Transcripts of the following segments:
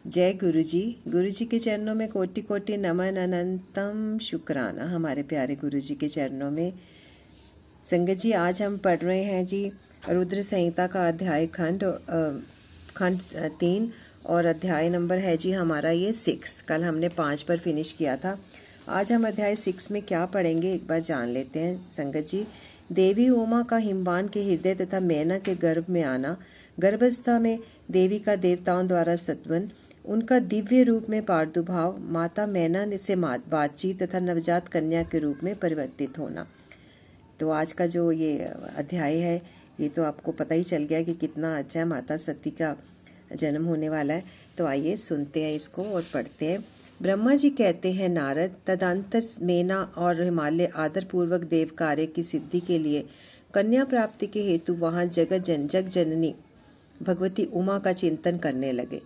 जय गुरु जी के चरणों में कोटि कोटि नमन, अनंतम शुक्राना हमारे प्यारे गुरु जी के चरणों में। संगत जी, आज हम पढ़ रहे हैं जी रुद्र संहिता का अध्याय खंड 3 और अध्याय नंबर है जी हमारा ये 6। कल हमने 5 पर फिनिश किया था। आज हम अध्याय 6 में क्या पढ़ेंगे एक बार जान लेते हैं संगत जी। देवी उमा का हिमवान के हृदय तथा मैना के गर्भ में आना, गर्भावस्था में देवी का देवताओं द्वारा सत्वन, उनका दिव्य रूप में प्रादुर्भाव, माता मैना से बातचीत तथा नवजात कन्या के रूप में परिवर्तित होना। तो आज का जो ये अध्याय है ये तो आपको पता ही चल गया कि कितना अच्छा है, माता सती का जन्म होने वाला है। तो आइए सुनते हैं इसको और पढ़ते हैं। ब्रह्मा जी कहते हैं, नारद, तदंतर मैना और हिमालय आदर पूर्वक देव कार्य की सिद्धि के लिए कन्या प्राप्ति के हेतु वहां जग जननी भगवती उमा का चिंतन करने लगे।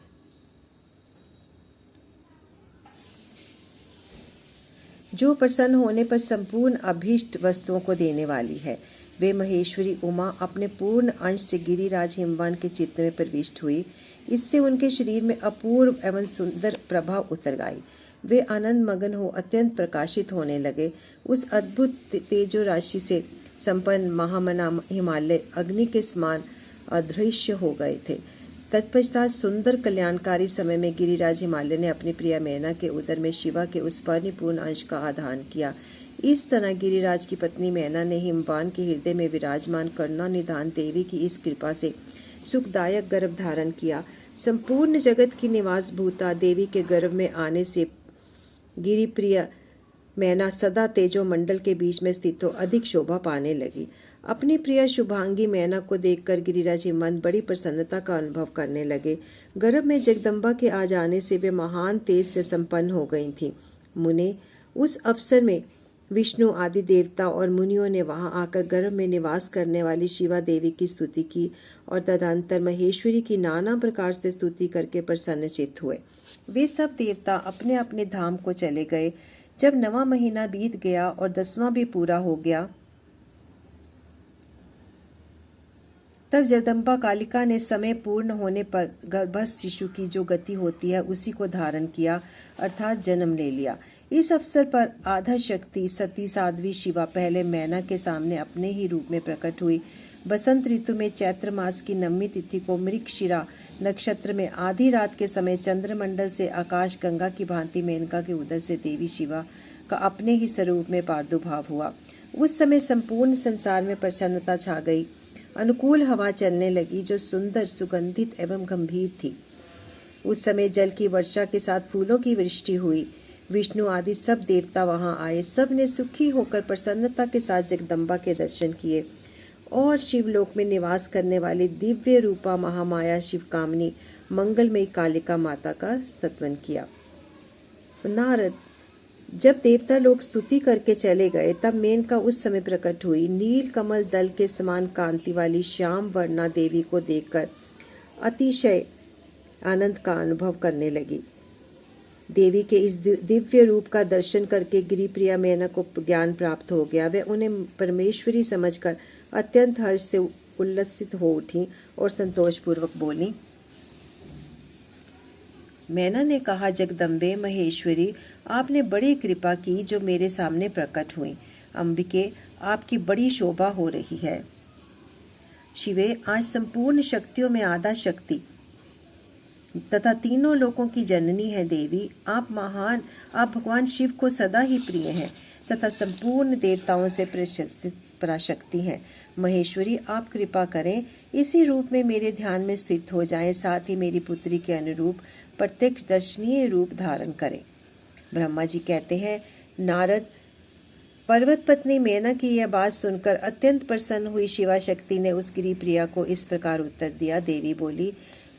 जो प्रसन्न होने पर संपूर्ण अभीष्ट वस्तुओं को देने वाली है, वे महेश्वरी उमा अपने पूर्ण अंश से गिरिराज हिमवान के चित्त में प्रविष्ट हुई। इससे उनके शरीर में अपूर्व एवं सुंदर प्रभाव उतर आई। वे आनंद मगन हो अत्यंत प्रकाशित होने लगे। उस अद्भुत तेजो राशि से संपन्न महामना हिमालय अग्नि के समान अदृश्य हो गए थे। तत्पश्चात सुंदर कल्याणकारी समय में गिरिराज हिमालय ने अपनी प्रिया मैना के उदर में शिवा के उस परिपूर्ण अंश का आधान किया। इस तरह गिरिराज की पत्नी मैना ने हिमवान के हृदय में विराजमान करुणा निधान देवी की इस कृपा से सुखदायक गर्भ धारण किया। संपूर्ण जगत की निवास भूता देवी के गर्भ में आने से गिरिप्रिय मैना सदा तेजो मंडल के बीच में स्थित हो अधिक शोभा पाने लगी। अपनी प्रिय शुभांगी मैना को देखकर गिरिराज हिमवान बड़ी प्रसन्नता का अनुभव करने लगे। गर्भ में जगदम्बा के आ जाने से वे महान तेज से संपन्न हो गई थीं। मुने, उस अवसर में विष्णु आदि देवता और मुनियों ने वहां आकर गर्भ में निवास करने वाली शिवा देवी की स्तुति की और तदंतर महेश्वरी की नाना प्रकार से स्तुति करके प्रसन्नचित्त हुए। वे सब देवता अपने अपने धाम को चले गए। जब 9वां महीना बीत गया और 10वां भी पूरा हो गया, तब जगदम्बा कालिका ने समय पूर्ण होने पर गर्भस्थ शिशु की जो गति होती है उसी को धारण किया, अर्थात जन्म ले लिया। इस अवसर पर आधा शक्ति सती साध्वी शिवा पहले मैना के सामने अपने ही रूप में प्रकट हुई। बसंत ऋतु में चैत्र मास की 9वीं तिथि को मृगशिरा नक्षत्र में आधी रात के समय चंद्रमंडल से आकाश गंगा की भांति मेनका के उदर से देवी शिवा का अपने ही स्वरूप में प्रादुर्भाव हुआ। उस समय संपूर्ण संसार में प्रसन्नता छा गई। अनुकूल हवा चलने लगी जो सुंदर, सुगंधित एवं गंभीर थी। उस समय जल की वर्षा के साथ फूलों की वृष्टि हुई। विष्णु आदि सब देवता वहां आए। सब ने सुखी होकर प्रसन्नता के साथ जगदम्बा के दर्शन किए और शिवलोक में निवास करने वाली दिव्य रूपा महामाया शिवकामनी मंगलमयी कालिका माता का स्तवन किया। नारद, जब देवता लोग स्तुति करके चले गए तब मेनका उस समय प्रकट हुई। नील कमल दल के समान कांति वाली श्याम वर्णा देवी को देखकर अतिशय आनंद का अनुभव करने लगी। देवी के इस दिव्य रूप का दर्शन करके गिरिप्रिया मैना को ज्ञान प्राप्त हो गया। वे उन्हें परमेश्वरी समझकर अत्यंत हर्ष से उल्लसित हो उठी और संतोषपूर्वक बोली। मैना ने कहा, जगदम्बे महेश्वरी, आपने बड़ी कृपा की जो मेरे सामने प्रकट हुई। अंबिके, आपकी बड़ी शोभा हो रही है। शिवे, आज संपूर्ण शक्तियों में आधा शक्ति तथा तीनों लोकों की जननी है देवी। आप भगवान शिव को सदा ही प्रिय हैं तथा संपूर्ण देवताओं से पराशक्ति हैं। महेश्वरी, आप कृपा करें, इसी रूप में मेरे ध्यान में स्थित हो जाएं, साथ ही मेरी पुत्री के अनुरूप प्रत्यक्ष दर्शनीय रूप धारण करें। ब्रह्मा जी कहते हैं, नारद, पर्वत पत्नी मैना की यह बात सुनकर अत्यंत प्रसन्न हुई शिवा शक्ति ने उस गिरिप्रिया को इस प्रकार उत्तर दिया। देवी बोली,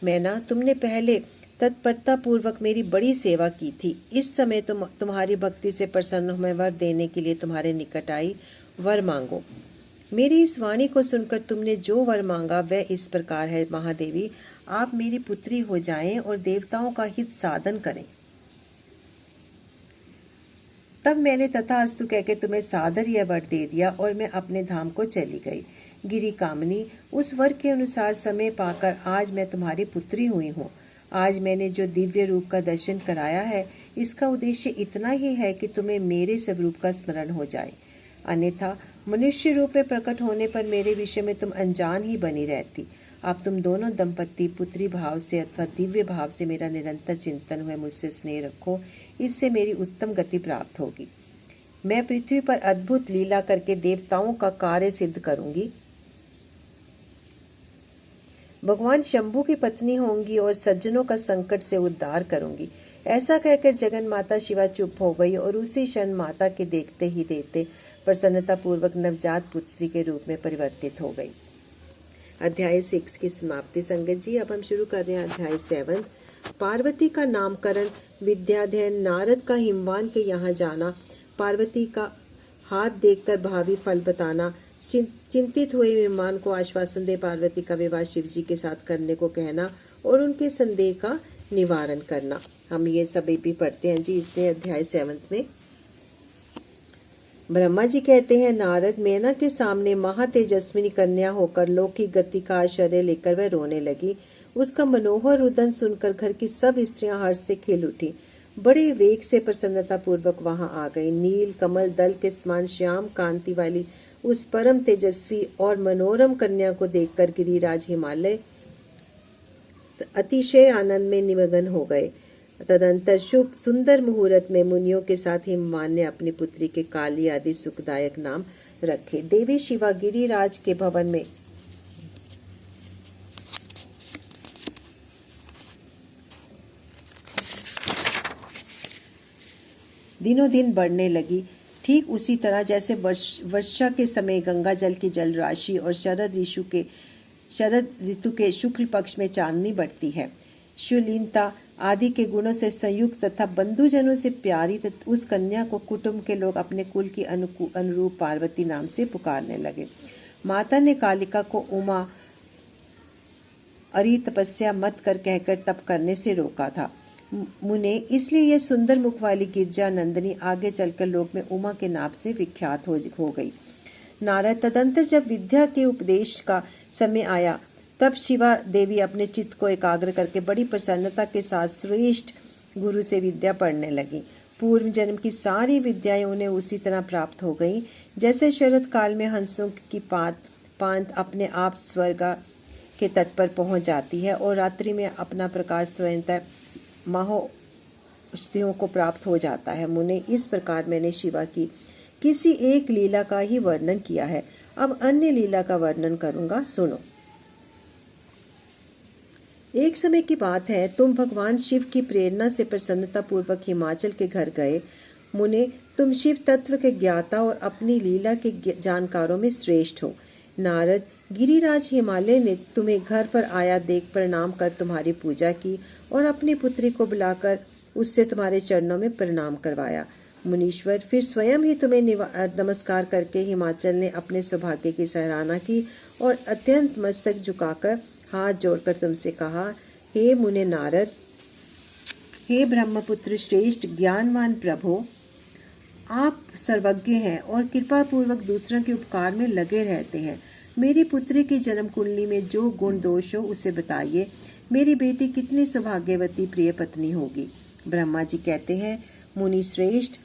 मैना, तुमने पहले तत्परता पूर्वक मेरी बड़ी सेवा की थी। इस समय तुम्हारी भक्ति से प्रसन्न मैं वर देने के लिए तुम्हारे निकट आई। वर मांगो। मेरी इस वाणी को सुनकर तुमने जो वर मांगा वह इस प्रकार है। महादेवी, आप मेरी पुत्री हो जाएं और देवताओं का हित साधन करें। तब मैंने तथास्तु कहकर तुम्हें सादर यह वर दे दिया और मैं अपने धाम को चली गई। गिरी कामनी, उस वर के अनुसार समय पाकर आज मैं तुम्हारी पुत्री हुई हूँ। आज मैंने जो दिव्य रूप का दर्शन कराया है, इसका उद्देश्य इतना ही है कि तुम्हें मेरे स्वरूप का स्मरण हो जाए। अन्यथा मनुष्य रूप में प्रकट होने पर मेरे विषय में तुम अनजान ही बनी रहती। अब तुम दोनों दंपत्ति पुत्री भाव से अथवा दिव्य भाव से मेरा निरंतर चिंतन हुए मुझसे स्नेह रखो, इससे मेरी उत्तम गति प्राप्त होगी। मैं पृथ्वी पर अद्भुत लीला करके देवताओं का कार्य सिद्ध करूंगी। भगवान शंभु की पत्नी होंगी और सज्जनों का संकट से उद्धार करूंगी। ऐसा कहकर जगन माता शिवा चुप हो गई और उसी क्षण माता के देखते ही देखते प्रसन्नता पूर्वक नवजात पुत्री के रूप में परिवर्तित हो गई। अध्याय 6 की समाप्ति। संगत जी, अब हम शुरू कर रहे हैं अध्याय 7। पार्वती का नामकरण, विद्याध्ययन, नारद का हिमवान के यहाँ जाना, पार्वती का हाथ देखकर भावी फल बताना, चिंतित हुए विमान को आश्वासन दे पार्वती का विवाह शिव जी के साथ करने को कहना और उनके संदेह का निवारण करना। हम ये सब भी पढ़ते हैं जी इसमें अध्याय 7 में। ब्रह्मा जी कहते हैं, नारद, मैना के सामने महातेजस्विनी कन्या होकर लौकिक गति का आश्चर्य लेकर वह रोने लगी। उसका मनोहर रुदन सुनकर घर की सब स्त्रियां हर्ष से खिल उठी, बड़े वेग से प्रसन्नता पूर्वक वहां आ गई। नील कमल दल के समान श्याम कांति वाली उस परम तेजस्वी और मनोरम कन्या को देखकर गिरिराज हिमालय अतिशय आनंद में निमग्न हो गए। तदंतर शुभ सुंदर मुहूर्त में मुनियों के साथ हिमवान ने अपनी पुत्री के काली आदि सुखदायक नाम रखे। देवी शिवा गिरिराज के भवन में दिनों दिन बढ़ने लगी, ठीक उसी तरह जैसे वर्षा के समय गंगा जल की जल राशि और शरद ऋतु के शुक्ल पक्ष में चांदनी बढ़ती है। शुलीनता आदि के गुणों से संयुक्त तथा बंधुजनों से प्यारी उस कन्या को कुटुंब के लोग अपने कुल की अनुरूप पार्वती नाम से पुकारने लगे। माता ने कालिका को उमा अरि तपस्या मत कर कहकर तप करने से रोका था। मुने इसलिए यह सुंदर मुख वाली गिरजा नंदिनी आगे चलकर लोक में उमा के नाम से विख्यात हो गई। नारद, तदंतर जब विद्या के उपदेश का समय आया, तब शिवा देवी अपने चित्त को एकाग्र करके बड़ी प्रसन्नता के साथ श्रेष्ठ गुरु से विद्या पढ़ने लगी। पूर्व जन्म की सारी विद्याएं उन्हें उसी तरह प्राप्त हो गईं, जैसे शरद काल में हंसों की पांत अपने आप स्वर्ग के तट पर पहुंच जाती है और रात्रि में अपना प्रकाश स्वयंतः महोषधियों को प्राप्त हो जाता है। मुने, इस प्रकार मैंने शिवा की किसी एक लीला का ही वर्णन किया है। अब अन्य लीला का वर्णन करूंगा, सुनो। एक समय की बात है, तुम भगवान शिव की प्रेरणा से प्रसन्नता पूर्वक हिमाचल के घर गए। मुने, तुम शिव तत्व के ज्ञाता और अपनी लीला के जानकारों में श्रेष्ठ हो। नारद, गिरिराज हिमालय ने तुम्हें घर पर आया देख प्रणाम कर तुम्हारी पूजा की और अपनी पुत्री को बुलाकर उससे तुम्हारे चरणों में प्रणाम करवाया। मुनीश्वर फिर स्वयं ही तुम्हें नमस्कार करके हिमाचल ने अपने सौभाग्य की सराहना की और अत्यंत मस्तक झुकाकर हाथ जोड़कर तुमसे कहा, हे मुने नारद, हे ब्रह्मपुत्र श्रेष्ठ ज्ञानवान प्रभु, आप सर्वज्ञ हैं और कृपा पूर्वक दूसरों के उपकार में लगे रहते हैं। मेरी पुत्री की जन्म कुंडली में जो गुण दोष हो उसे बताइए। मेरी बेटी कितनी सौभाग्यवती प्रिय पत्नी होगी। ब्रह्मा जी कहते हैं, मुनि श्रेष्ठ,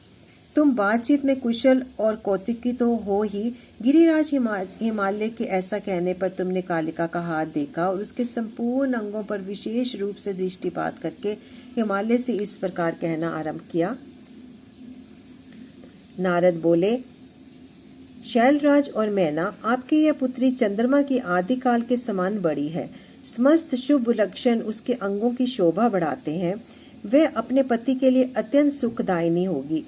तुम बातचीत में कुशल और कौतुकी तो हो ही। गिरिराज हिमालय के ऐसा कहने पर तुमने कालिका का हाथ देखा और उसके संपूर्ण अंगों पर विशेष रूप से दृष्टिपात करके हिमालय से इस प्रकार कहना आरंभ किया। नारद बोले, शैलराज और मैना, आपकी यह पुत्री चंद्रमा की आदिकाल के समान बड़ी है। समस्त शुभ लक्षण उसके अंगों की शोभा बढ़ाते हैं। वह अपने पति के लिए अत्यंत सुखदायिनी होगी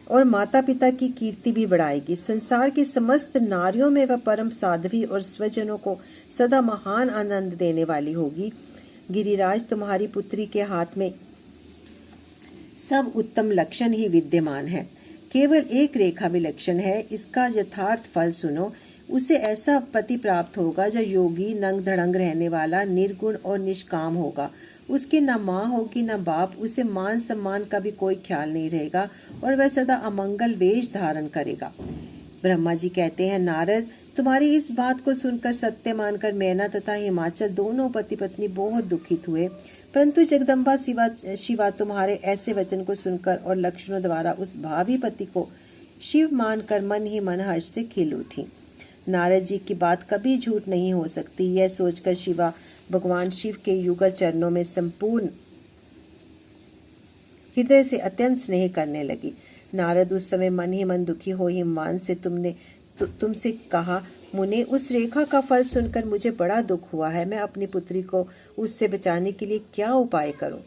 और माता पिता की कीर्ति भी बढ़ाएगी। संसार की समस्त नारियों में वह परम साध्वी और स्वजनों को सदा महान आनंद देने वाली होगी। गिरिराज, तुम्हारी पुत्री के हाथ में सब उत्तम लक्षण ही विद्यमान है। केवल एक रेखा विलक्षण है। इसका यथार्थ फल सुनो। उसे ऐसा पति प्राप्त होगा जो योगी, नंग धड़ंग रहने वाला, निर्गुण और निष्काम होगा। उसकी न माँ होगी न बाप। उसे मान सम्मान का भी कोई ख्याल नहीं रहेगा और वह सदा अमंगल वेश धारण करेगा। ब्रह्मा जी कहते हैं, नारद, तुम्हारी इस बात को सुनकर सत्य मानकर मैना तथा हिमाचल दोनों पति पत्नी बहुत दुखित हुए। परंतु जगदम्बा शिवा तुम्हारे ऐसे वचन को सुनकर और लक्षणों द्वारा उस भावी पति को शिव मानकर मन ही मन हर्ष से खिल उठी। नारद जी की बात कभी झूठ नहीं हो सकती, यह सोचकर शिवा भगवान शिव के युगल चरणों में संपूर्ण हृदय से अत्यंत स्नेह करने लगी। नारद उस समय मन ही मन दुखी हो हिमवान से तुमसे कहा, मुने, उस रेखा का फल सुनकर मुझे बड़ा दुख हुआ है। मैं अपनी पुत्री को उससे बचाने के लिए क्या उपाय करूं?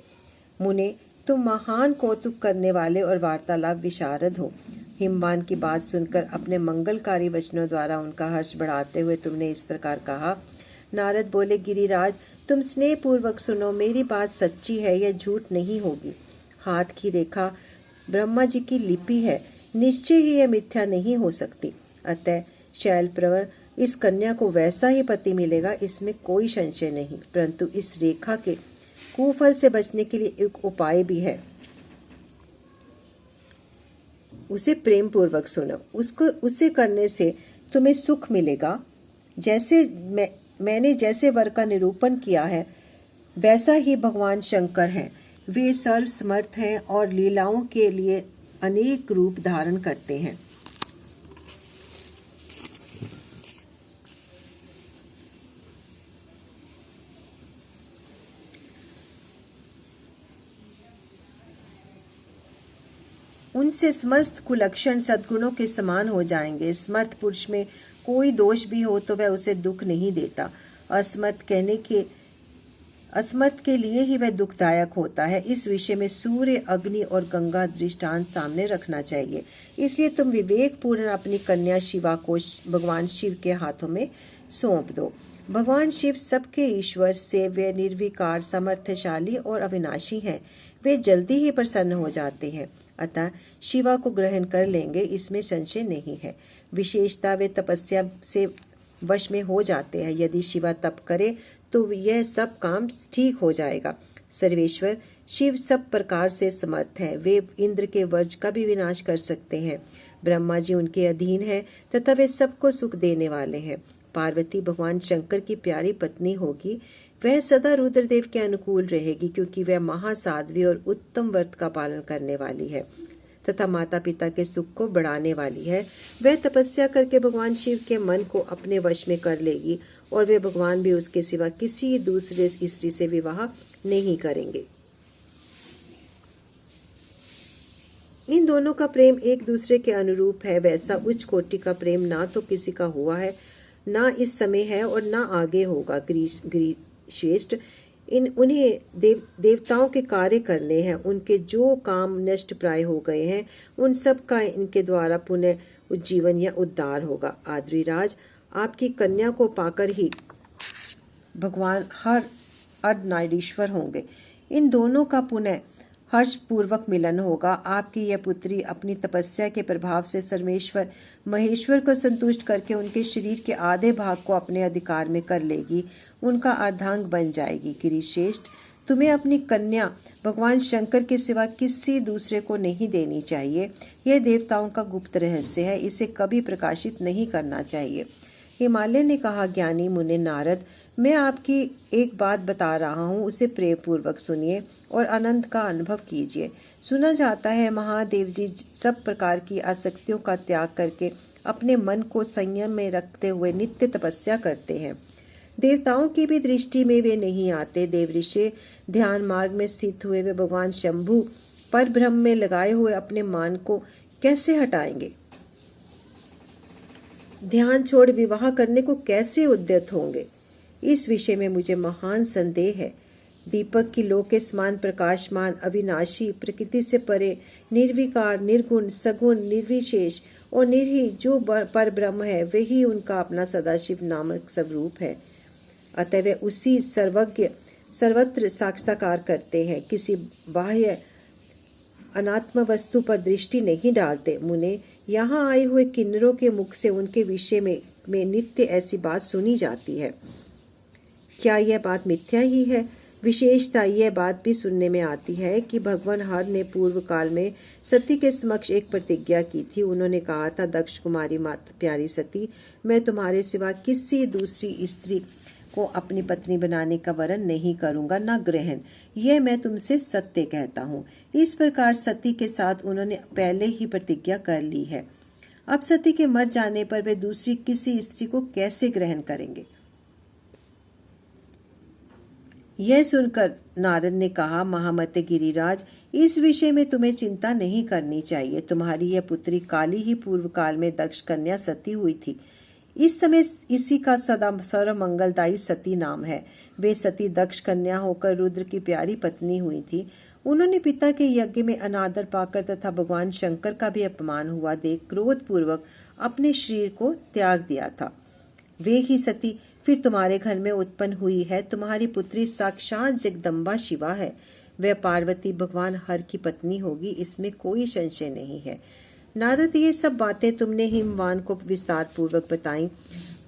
मुने, तुम महान कौतुक करने वाले और वार्तालाप विशारद हो। हिमवान की बात सुनकर अपने मंगलकारी वचनों द्वारा उनका हर्ष बढ़ाते हुए तुमने इस प्रकार कहा। नारद बोले, गिरिराज, तुम स्नेह पूर्वक सुनो, मेरी बात सच्ची है, यह झूठ नहीं होगी। हाथ की रेखा ब्रह्मा जी की लिपि है, निश्चय ही यह मिथ्या नहीं हो सकती। अतः शैल प्रवर इस कन्या को वैसा ही पति मिलेगा, इसमें कोई संशय नहीं। परंतु इस रेखा के कुफल से बचने के लिए एक उपाय भी है, उसे प्रेम पूर्वक सुनो। उसे करने से तुम्हें सुख मिलेगा। मैंने जैसे वर का निरूपण किया है वैसा ही भगवान शंकर हैं। वे सर्व समर्थ हैं और लीलाओं के लिए अनेक रूप धारण करते हैं। उनसे समस्त कुलक्षण सद्गुणों के समान हो जाएंगे। समर्थ पुरुष में कोई दोष भी हो तो वह उसे दुख नहीं देता। असमर्थ के लिए ही वह दुखदायक होता है। इस विषय में सूर्य, अग्नि और गंगा दृष्टांत सामने रखना चाहिए। इसलिए तुम विवेक पूर्ण अपनी कन्या शिवा को भगवान शिव के हाथों में सौंप दो। भगवान शिव सबके ईश्वर, सेव्य, निर्विकार, समर्थशाली और अविनाशी हैं। वे जल्दी ही प्रसन्न हो जाते हैं, अतः शिवा को ग्रहण कर लेंगे, इसमें संशय नहीं है। विशेषता वे तपस्या से वश में हो जाते हैं। यदि शिवा तप करे तो यह सब काम ठीक हो जाएगा। सर्वेश्वर शिव सब प्रकार से समर्थ हैं। वे इंद्र के वर्ज का भी विनाश कर सकते हैं। ब्रह्मा जी उनके अधीन हैं तथा वे सबको सुख देने वाले हैं। पार्वती भगवान शंकर की प्यारी पत्नी होगी। वह सदा रुद्रदेव के अनुकूल रहेगी, क्योंकि वह महासाध्वी और उत्तम व्रत का पालन करने वाली है तथा माता पिता के सुख को बढ़ाने वाली है। वह तपस्या करके भगवान शिव के मन को अपने वश में कर लेगी और वे भगवान भी उसके सिवा किसी दूसरे स्त्री से विवाह नहीं करेंगे। इन दोनों का प्रेम एक दूसरे के अनुरूप है। वैसा उच्च कोटि का प्रेम ना तो किसी का हुआ है, ना इस समय है और ना आगे होगा। श्रेष्ठ उन्हें देवताओं के कार्य करने हैं। उनके जो काम नष्ट प्राय हो गए हैं उन सब का इनके द्वारा पुनः उज्जीवन या उद्धार होगा। आद्रिराज, आपकी कन्या को पाकर ही भगवान हर अर्धनारीश्वर होंगे। इन दोनों का पुनः हर्ष पूर्वक मिलन होगा। आपकी यह पुत्री अपनी तपस्या के प्रभाव से सर्वेश्वर महेश्वर को संतुष्ट करके उनके शरीर के आधे भाग को अपने अधिकार में कर लेगी, उनका अर्धांग बन जाएगी। गिरिश्रेष्ठ, तुम्हें अपनी कन्या भगवान शंकर के सिवा किसी दूसरे को नहीं देनी चाहिए। यह देवताओं का गुप्त रहस्य है, इसे कभी प्रकाशित नहीं करना चाहिए। हिमालय ने कहा, ज्ञानी मुने नारद, मैं आपकी एक बात बता रहा हूँ, उसे प्रेम पूर्वक सुनिए और आनंद का अनुभव कीजिए। सुना जाता है महादेव जी सब प्रकार की आसक्तियों का त्याग करके अपने मन को संयम में रखते हुए नित्य तपस्या करते हैं। देवताओं की भी दृष्टि में वे नहीं आते। देवऋषि ध्यान मार्ग में स्थित हुए वे भगवान शंभु पर ब्रह्म में लगाए हुए अपने मान को कैसे हटाएंगे? ध्यान छोड़ विवाह करने को कैसे उद्यत होंगे? इस विषय में मुझे महान संदेह है। दीपक की लो के समान प्रकाशमान, अविनाशी, प्रकृति से परे, निर्विकार, निर्गुण, सगुण, निर्विशेष और निर्ही जो पर ब्रह्म है, वही उनका अपना सदाशिव नामक स्वरूप है। अतः वे उसी सर्वज्ञ सर्वत्र साक्षात्कार करते हैं, किसी बाह्य अनात्म वस्तु पर दृष्टि नहीं डालते। मुने, यहाँ आए हुए किन्नरों के मुख से उनके विषय में नित्य ऐसी बात सुनी जाती है। क्या यह बात मिथ्या ही है? विशेषता यह बात भी सुनने में आती है कि भगवान हर ने पूर्व काल में सती के समक्ष एक प्रतिज्ञा की थी। उन्होंने कहा था, दक्ष कुमारी माता प्यारी सती, मैं तुम्हारे सिवा किसी दूसरी स्त्री को अपनी पत्नी बनाने का वरण नहीं करूंगा, न ग्रहण। यह मैं तुमसे सत्य कहता हूँ। इस प्रकार सती के साथ उन्होंने पहले ही प्रतिज्ञा कर ली है। अब सती के मर जाने पर वे दूसरी किसी स्त्री को कैसे ग्रहण करेंगे? यह सुनकर नारद ने कहा, महामते गिरिराज, इस विषय में तुम्हें चिंता नहीं करनी चाहिए। तुम्हारी यह पुत्री काली ही पूर्व काल में दक्ष कन्या सती हुई थी। इस समय इसी का सदा सर्व मंगलदायी सती नाम है। वे सती दक्ष कन्या होकर रुद्र की प्यारी पत्नी हुई थी। उन्होंने पिता के यज्ञ में अनादर पाकर तथा भगवान शंकर का भी अपमान हुआ देख क्रोध पूर्वक अपने शरीर को त्याग दिया था। वे ही सती फिर तुम्हारे घर में उत्पन्न हुई है। तुम्हारी पुत्री साक्षात जगदम्बा शिवा है। वह पार्वती भगवान हर की पत्नी होगी, इसमें कोई संशय नहीं है। नारद, ये सब बातें तुमने हिमवान को विस्तार पूर्वक बताई।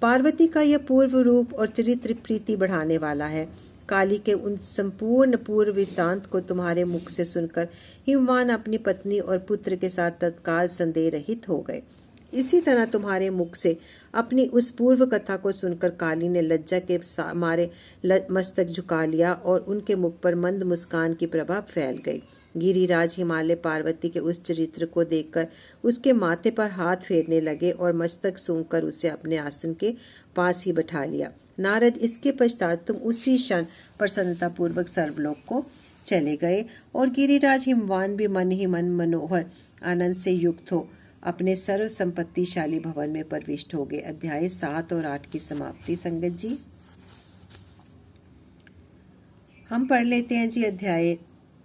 पार्वती का यह पूर्व रूप और चरित्र प्रीति बढ़ाने वाला है। काली के उन संपूर्ण पूर्व वृत्तांत को तुम्हारे मुख से सुनकर हिमवान अपनी पत्नी और पुत्र के साथ तत्काल संदेह रहित हो गए। इसी तरह तुम्हारे मुख से अपनी उस पूर्व कथा को सुनकर काली ने लज्जा के मारे मस्तक झुका लिया और उनके मुख पर मंद मुस्कान की प्रभा फैल गई। गिरिराज हिमालय पार्वती के उस चरित्र को देखकर उसके माथे पर हाथ फेरने लगे और मस्तक सूंघकर उसे अपने आसन के पास ही बैठा लिया। नारद, इसके पश्चात तुम उसी क्षण प्रसन्नता पूर्वक सर्वलोक को चले गए और गिरिराज हिमवान भी मन ही मन मनोहर आनंद से युक्त हो अपने सर्व संपत्तिशाली भवन में प्रविष्ट हो गए। अध्याय 7 और 8 की समाप्ति। संगत जी, हम पढ़ लेते हैं जी अध्याय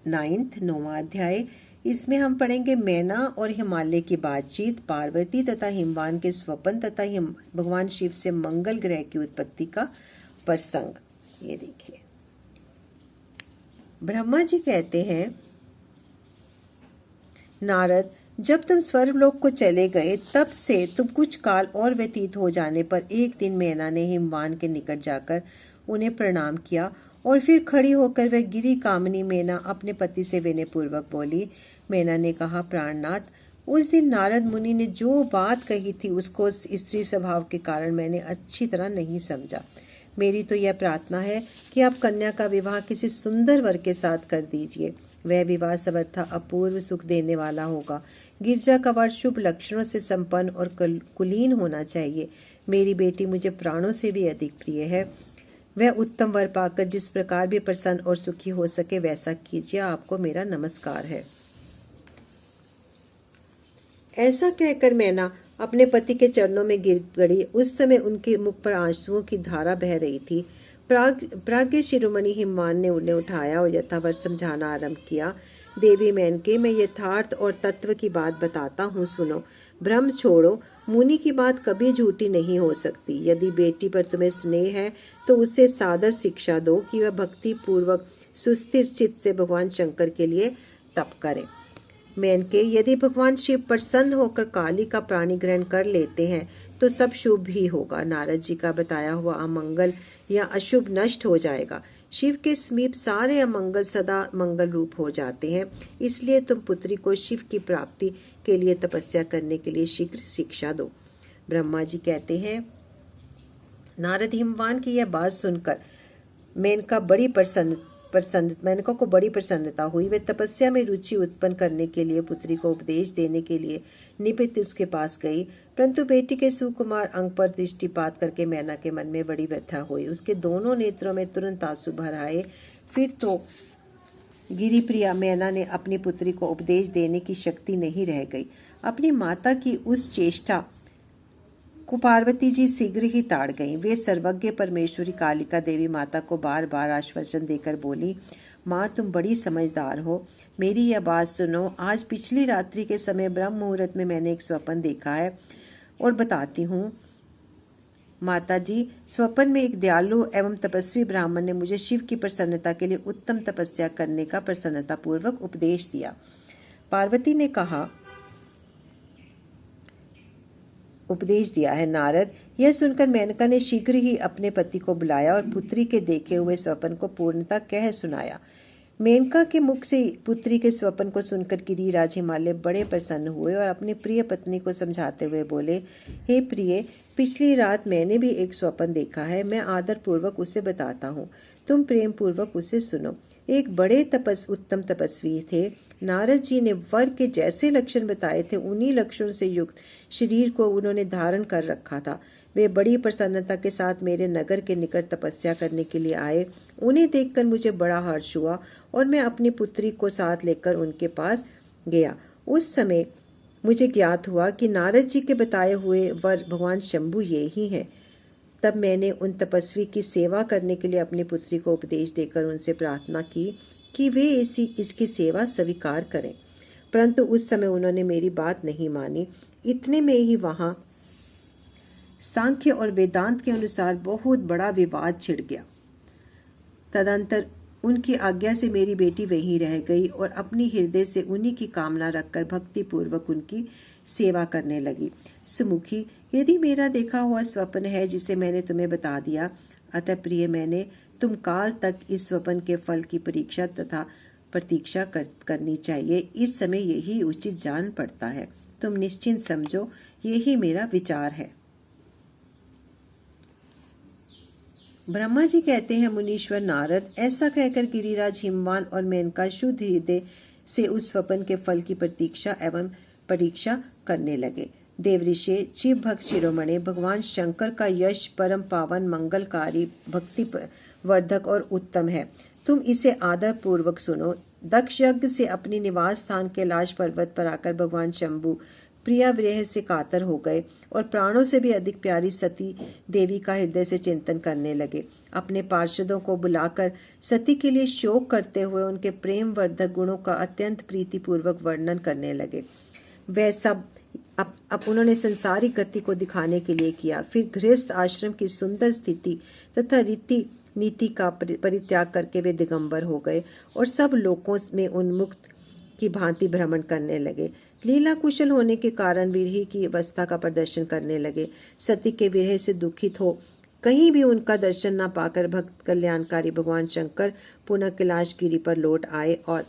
9वां अध्याय। इसमें हम पढ़ेंगे मैना और हिमालय की बातचीत, पार्वती तथा हिमवान के स्वपन तथा भगवान शिव से मंगल ग्रह की उत्पत्ति का प्रसंग। ये देखिए, ब्रह्मा जी कहते हैं, नारद, जब तुम स्वर्गलोक को चले गए तब से तुम कुछ काल और व्यतीत हो जाने पर एक दिन मैना ने हिमवान के निकट जाकर उन्हें प्रणाम किया और फिर खड़ी होकर वह गिरी कामनी मैना अपने पति से विनय पूर्वक बोली। मैना ने कहा, प्राणनाथ, उस दिन नारद मुनि ने जो बात कही थी उसको स्त्री स्वभाव के कारण मैंने अच्छी तरह नहीं समझा। मेरी तो यह प्रार्थना है कि आप कन्या का विवाह किसी सुंदर वर के साथ कर दीजिए। वह विवाह सर्वथा अपूर्व सुख देने वाला होगा। गिरजा का वर शुभ लक्षणों से संपन्न और कुलीन होना चाहिए। मेरी बेटी मुझे प्राणों से भी अधिक प्रिय है। वह उत्तम वर पाकर जिस प्रकार भी प्रसन्न और सुखी हो सके वैसा कीजिए। आपको मेरा नमस्कार है। ऐसा कहकर मैना अपने पति के चरणों में गिर गई। उस समय उनके मुख पर आंसुओं की धारा बह रही थी। प्राज्ञ शिरोमणि हिमवान ने उन्हें उठाया और यथावत समझाना आरंभ किया। देवी मेनके, मैं यथार्थ और तत्व की बात बताता हूँ, सुनो। भ्रम छोड़ो। मुनि की बात कभी झूठी नहीं हो सकती। यदि बेटी पर तुम्हें स्नेह है तो उसे सादर शिक्षा दो कि वह भक्ति पूर्वक सुस्थिर चित्त से भगवान शंकर के लिए तप करे। मेनके, यदि भगवान शिव प्रसन्न होकर काली का प्राणी ग्रहण कर लेते हैं तो सब शुभ ही होगा। नारद जी का बताया हुआ अमंगल या अशुभ नष्ट हो जाएगा। शिव के समीप सारे अमंगल सदा मंगल रूप हो जाते हैं। इसलिए तुम पुत्री को शिव की प्राप्ति के लिए तपस्या करने के लिए शीघ्र शिक्षा दो। ब्रह्मा जी कहते हैं, नारद हिमवान की यह बात सुनकर मेनका को बड़ी प्रसन्नता हुई। वे तपस्या में रुचि उत्पन्न करने के लिए पुत्री को उपदेश देने के लिए निमित्त उसके पास गई, परंतु बेटी के सुकुमार अंग पर दृष्टिपात करके मैना के मन में बड़ी व्यथा हुई। उसके दोनों नेत्रों में तुरंत आंसू भर आए। फिर तो गिरिप्रिया मैना ने अपनी पुत्री को उपदेश देने की शक्ति नहीं रह गई। अपनी माता की उस चेष्टा को पार्वती जी शीघ्र ही ताड़ गईं। वे सर्वज्ञ परमेश्वरी कालिका देवी माता को बार बार आश्वासन देकर बोली, माँ, तुम बड़ी समझदार हो, मेरी यह बात सुनो। आज पिछली रात्रि के समय ब्रह्म मुहूर्त में मैंने एक स्वप्न देखा है और बताती हूँ। माता जी, स्वप्न में एक दयालु एवं तपस्वी ब्राह्मण ने मुझे शिव की प्रसन्नता के लिए उत्तम तपस्या करने का प्रसन्नता पूर्वक उपदेश दिया। पार्वती ने कहा, उपदेश दिया है। नारद, यह सुनकर मेनका ने शीघ्र ही अपने पति को बुलाया और पुत्री के देखे हुए स्वप्न को पूर्णतः कह सुनाया। मेनका के मुख से पुत्री के स्वप्न को सुनकर गिरिराज हिमालय बड़े प्रसन्न हुए और अपनी प्रिय पत्नी को समझाते हुए बोले, हे प्रिय, पिछली रात मैंने भी एक स्वप्न देखा है। मैं आदर पूर्वक उसे बताता हूँ, तुम प्रेम पूर्वक उसे सुनो। एक बड़े उत्तम तपस्वी थे। नारद जी ने वर के जैसे लक्षण बताए थे, उन्हीं लक्षणों से युक्त शरीर को उन्होंने धारण कर रखा था। वे बड़ी प्रसन्नता के साथ मेरे नगर के निकट तपस्या करने के लिए आए। उन्हें देखकर मुझे बड़ा हर्ष हुआ और मैं अपनी पुत्री को साथ लेकर उनके पास गया। उस समय मुझे ज्ञात हुआ कि नारद जी के बताए हुए वर भगवान शंभु ये ही हैं। तब मैंने उन तपस्वी की सेवा करने के लिए अपनी पुत्री को उपदेश देकर उनसे प्रार्थना की कि वे इसकी सेवा स्वीकार करें, परंतु उस समय उन्होंने मेरी बात नहीं मानी। इतने में ही वहाँ सांख्य और वेदांत के अनुसार बहुत बड़ा विवाद छिड़ गया। तदंतर उनकी आज्ञा से मेरी बेटी वहीं रह गई और अपनी हृदय से उन्हीं की कामना रखकर भक्ति पूर्वक उनकी सेवा करने लगी। सुमुखी, यदि मेरा देखा हुआ स्वप्न है जिसे मैंने तुम्हें बता दिया, अतः प्रिय, मैंने तुम काल तक इस स्वप्न के फल की परीक्षा तथा प्रतीक्षा करनी चाहिए। इस समय यही उचित जान पड़ता है। तुम निश्चिंत समझो, यही मेरा विचार है। ब्रह्मा जी कहते हैं, मुनीश्वर नारद, ऐसा कहकर गिरिराज हिमवान और मेनका शुद्ध हृदय से उस स्वप्न के फल की प्रतीक्षा एवं परीक्षा करने लगे। देवऋषि, शिव भक्त शिरोमणि, भगवान शंकर का यश परम पावन, मंगलकारी, भक्ति वर्धक और उत्तम है। तुम इसे आदर पूर्वक सुनो। दक्ष यज्ञ से अपनी निवास स्थान कैलाश पर्वत पर आकर भगवान शंभु प्रिया विरह से कातर हो गए और प्राणों से भी अधिक प्यारी सती देवी का हृदय से चिंतन करने लगे। अपने पार्षदों को बुलाकर सती के लिए शोक करते हुए उनके प्रेम वर्धक गुणों का अत्यंत प्रीतिपूर्वक वर्णन करने लगे। वह सब अब उन्होंने संसारिक गति को दिखाने के लिए किया। फिर गृहस्थ आश्रम की सुंदर स्थिति तथा रीति नीति का परित्याग करके वे दिगंबर हो गए और सब लोकों में उन्मुक्त की भांति भ्रमण करने लगे। लीला कुशल होने के कारण विरही की अवस्था का प्रदर्शन करने लगे। सती के विरह से दुखित हो कहीं भी उनका दर्शन न पाकर भक्त कल्याणकारी भगवान शंकर पुनः कैलाश गिरी पर लौट आए और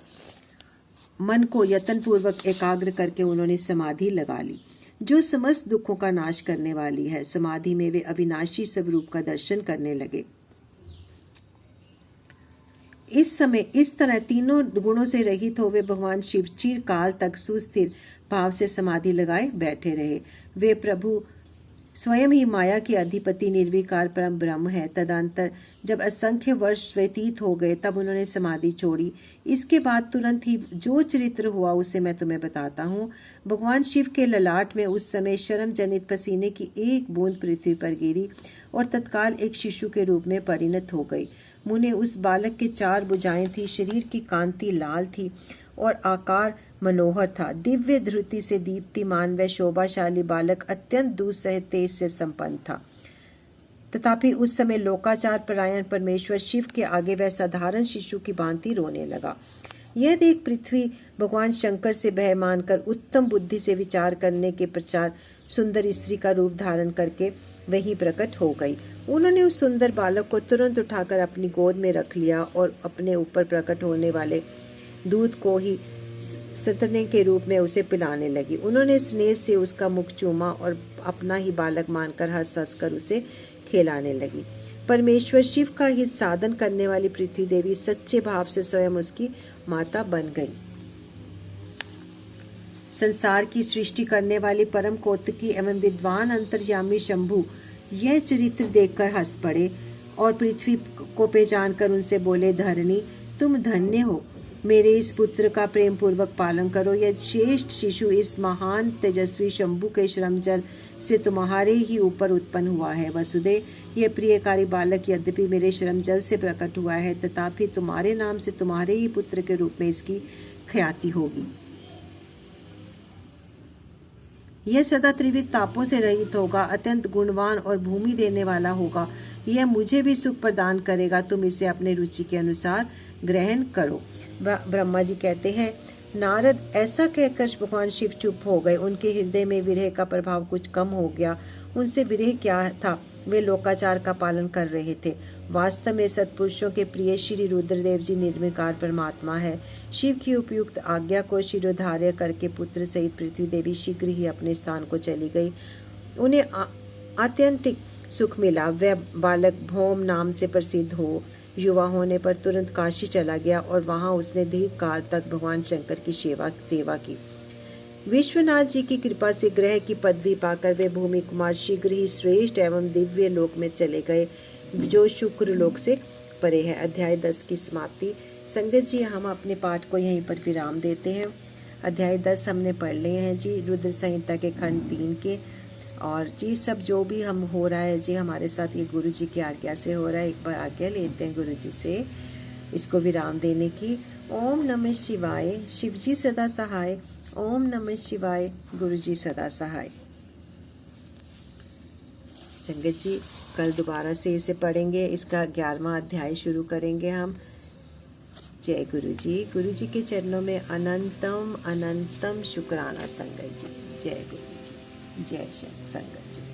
मन को यत्न पूर्वक एकाग्र करके उन्होंने समाधि लगा ली, जो समस्त दुखों का नाश करने वाली है। समाधि में वे अविनाशी स्वरूप का दर्शन करने लगे। इस समय इस तरह तीनों गुणों से रहित हो वे भगवान शिव चिर काल तक सुस्थिर भाव से समाधि लगाए बैठे रहे। वे प्रभु स्वयं ही माया के अधिपति निर्विकार परम ब्रह्म है। तदंतर जब असंख्य वर्ष व्यतीत हो गए तब उन्होंने समाधि छोड़ी। इसके बाद तुरंत ही जो चरित्र हुआ उसे मैं तुम्हें बताता हूँ। भगवान शिव के ललाट में उस समय शर्म जनित पसीने की एक बूंद पृथ्वी पर गिरी और तत्काल एक शिशु के रूप में परिणत हो गई। मुने, उस बालक के 4 भुजाएं थी, शरीर की कांति लाल थी और आकार मनोहर था। दिव्य धृति से दीप्तिमान व शोभाशाली बालक अत्यंत दुस्सह तेज से संपन्न था। तथापि उस समय लोकाचार परायण परमेश्वर शिव के आगे वह साधारण शिशु की भांति रोने लगा। यह देख पृथ्वी भगवान शंकर से भय मानकर उत्तम बुद्धि से विचार करने के पश्चात सुंदर स्त्री का रूप धारण करके वहीं प्रकट हो गई। उन्होंने उस सुंदर बालक को तुरंत उठाकर अपनी गोद में रख लिया और अपने ऊपर प्रकट होने वाले दूध को ही सतने के रूप में उसे पिलाने लगी। उन्होंने स्नेह से उसका मुख चूमा और अपना ही बालक मानकर हंस हंस कर उसे खिलाने लगी। परमेश्वर शिव का हित साधन करने वाली पृथ्वी देवी सच्चे भाव से स्वयं उसकी माता बन गई। संसार की सृष्टि करने वाली परम कौतुकी एवं विद्वान अंतर्यामी शंभु यह चरित्र देखकर हंस पड़े और पृथ्वी को पहचान कर उनसे बोले, धरणी, तुम धन्य हो। मेरे इस पुत्र का प्रेम पूर्वक पालन करो। यह श्रेष्ठ शिशु इस महान तेजस्वी शंभु के श्रम जल से तुम्हारे ही ऊपर उत्पन्न हुआ है। वसुदेव, यह प्रियकारी बालक यद्यपि मेरे श्रम जल से प्रकट हुआ है, तथापि तुम्हारे नाम से तुम्हारे ही पुत्र के रूप में इसकी ख्याति होगी। यह सदा त्रिविध तापों से रहित होगा, अत्यंत गुणवान और भूमि देने वाला होगा। यह मुझे भी सुख प्रदान करेगा। तुम इसे अपने रुचि के अनुसार ग्रहण करो। ब्रह्मा जी कहते हैं, नारद ऐसा कहकर भगवान शिव चुप हो गए। उनके हृदय में विरह का प्रभाव कुछ कम हो गया। उनसे विरह क्या था, वे लोकाचार का पालन कर रहे थे। वास्तव में सत्पुरुषों के प्रिय श्री रुद्रदेव जी निर्विकार परमात्मा है। शिव की उपयुक्त आज्ञा को शिरोधार्य करके पुत्र सहित पृथ्वी देवी शीघ्र ही अपने स्थान को चली गई। उन्हें आत्यंतिक सुख मिला। वह बालक भौम नाम से प्रसिद्ध हो युवा होने पर तुरंत काशी चला गया और वहां उसने दीर्घ काल तक भगवान शंकर की सेवा की। विश्वनाथ जी की कृपा से ग्रह की पदवी पाकर वे भूमि कुमार शीघ्र ही श्रेष्ठ एवं दिव्य लोक में चले गए, जो शुक्र लोक से परे है। अध्याय 10 की समाप्ति। संगत जी, हम अपने पाठ को यहीं पर विराम देते हैं। अध्याय 10 हमने पढ़ लिए हैं जी, रुद्र संहिता के खंड 3 के। और जी सब जो भी हम हो रहा है जी हमारे साथ, ये गुरु जी की आज्ञा से हो रहा है। एक बार आज्ञा लेते हैं गुरु जी से इसको विराम देने की। ओम नमः शिवाय। शिव जी सदा सहाय। ओम नमः शिवाय। गुरु जी सदा सहाय। संगत जी, कल दोबारा से इसे पढ़ेंगे। इसका 11वां अध्याय शुरू करेंगे हम। जय गुरु जी। गुरु जी के चरणों में अनंतम अनंतम शुक्राना संगत जी। जय गुरु जी। जय संगत जी।